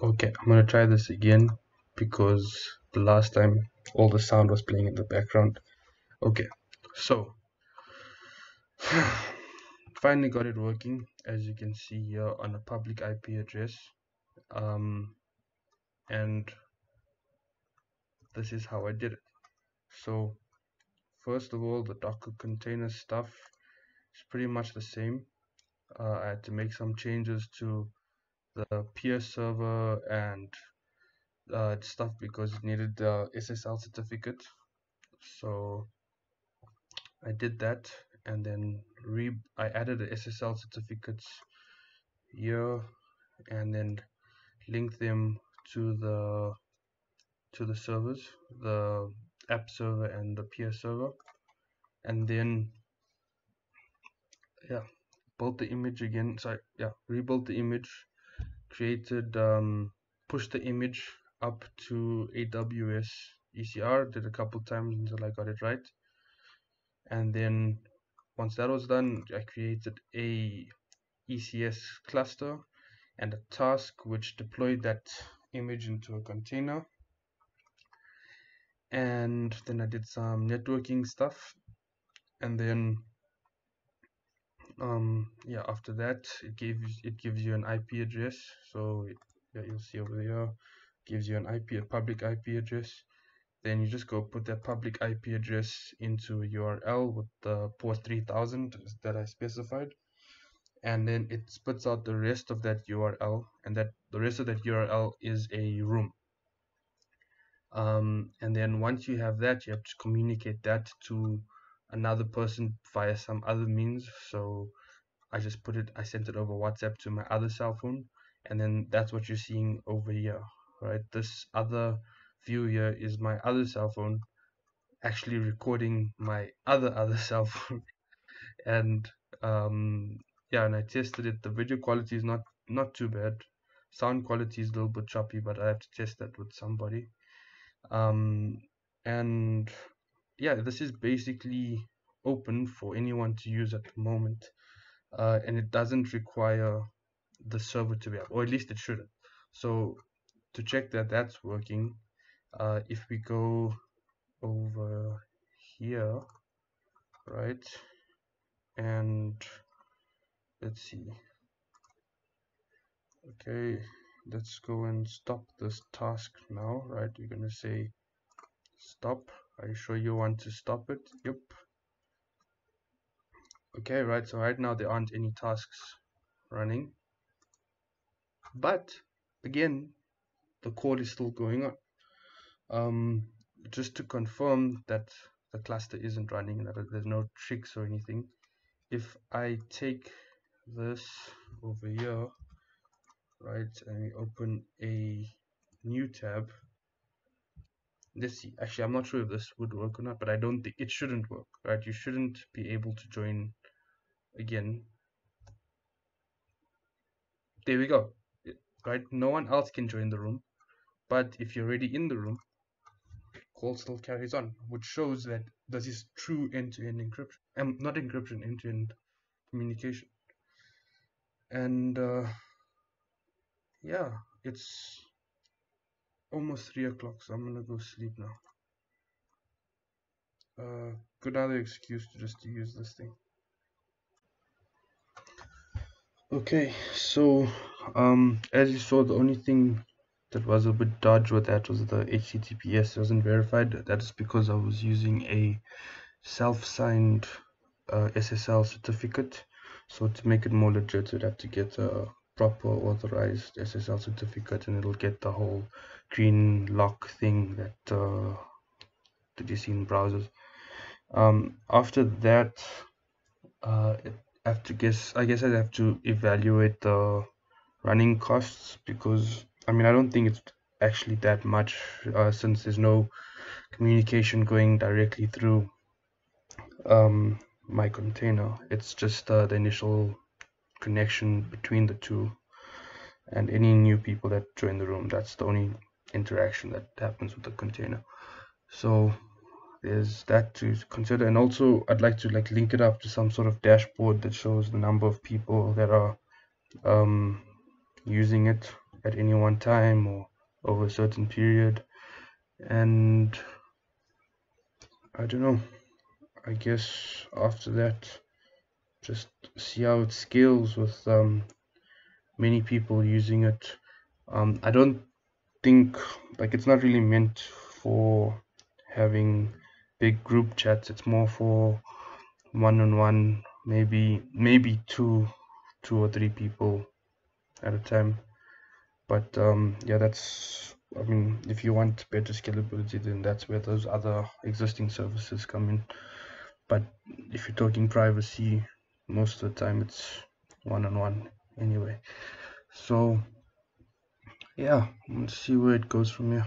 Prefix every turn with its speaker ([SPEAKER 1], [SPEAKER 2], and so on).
[SPEAKER 1] Okay, I'm gonna try this again because the last time all the sound was playing in the background. Okay, so finally got it working, as you can see here on a public IP address. And this is how I did it. So first of all, the Docker container stuff is pretty much the same. I had to make some changes to the peer server and stuff because it needed the SSL certificate. So I did that, and then I added the SSL certificates here, and then linked them to the servers, the app server and the peer server, and then yeah, built the image again. Sorry, yeah, rebuilt the image, created, pushed the image up to AWS ECR, did a couple times until I got it right, and then once that was done, I created a ECS cluster and a task which deployed that image into a container. And then I did some networking stuff, and then yeah, after that it gives you an IP address. So yeah, you'll see over here, gives you a public IP address. Then you just go put that public IP address into a URL with the port 3000 that I specified, and then it spits out the rest of that URL, and that the rest of that URL is a room. And then once you have that, you have to communicate that to another person via some other means. So I sent it over WhatsApp to my other cell phone, and then that's what you're seeing over here, right? This other view here is my other cell phone actually recording my other cell phone. And yeah, and I tested it. The video quality is not too bad. Sound quality is a little bit choppy, but I have to test that with somebody. And yeah, this is basically open for anyone to use at the moment, and it doesn't require the server to be up, or at least it shouldn't. So to check that that's working, if we go over here, right, and let's see, okay, let's go and stop this task now, right? You're gonna say stop. Are you sure you want to stop it? Yep. Okay, right, so right now there aren't any tasks running, but again the code is still going on. Just to confirm that the cluster isn't running, that there's no tricks or anything, if I take this over here, right, and we open a new tab, let's see, actually I'm not sure if this would work or not, but I don't think it shouldn't work, right? You shouldn't be able to join again. There we go, right? No one else can join the room, but if you're already in the room, call still carries on, which shows that this is true end-to-end encryption, not encryption, end-to-end communication. And yeah, it's almost 3 o'clock, so I'm gonna go sleep now. Good other excuse to just use this thing. Okay, so as you saw, the only thing that was a bit dodgy with that was the HTTPS wasn't verified. That is because I was using a self-signed SSL certificate. So to make it more legit, you'd have to get a proper authorized SSL certificate, and it'll get the whole green lock thing that you see in browsers. After that, I guess I'd have to evaluate the running costs, because I mean I don't think it's actually that much, since there's no communication going directly through my container. It's just the initial connection between the two, and any new people that join the room, that's the only interaction that happens with the container. So there's that to consider. And also I'd like to link it up to some sort of dashboard that shows the number of people that are using it, at any one time or over a certain period. And I don't know, I guess after that, just see how it scales with many people using it. I don't think, like, it's not really meant for having big group chats. It's more for one-on-one, maybe two or three people at a time. But yeah, that's, I mean, if you want better scalability, then that's where those other existing services come in. But if you're talking privacy, most of the time it's one-on-one anyway. So yeah, let's see where it goes from here.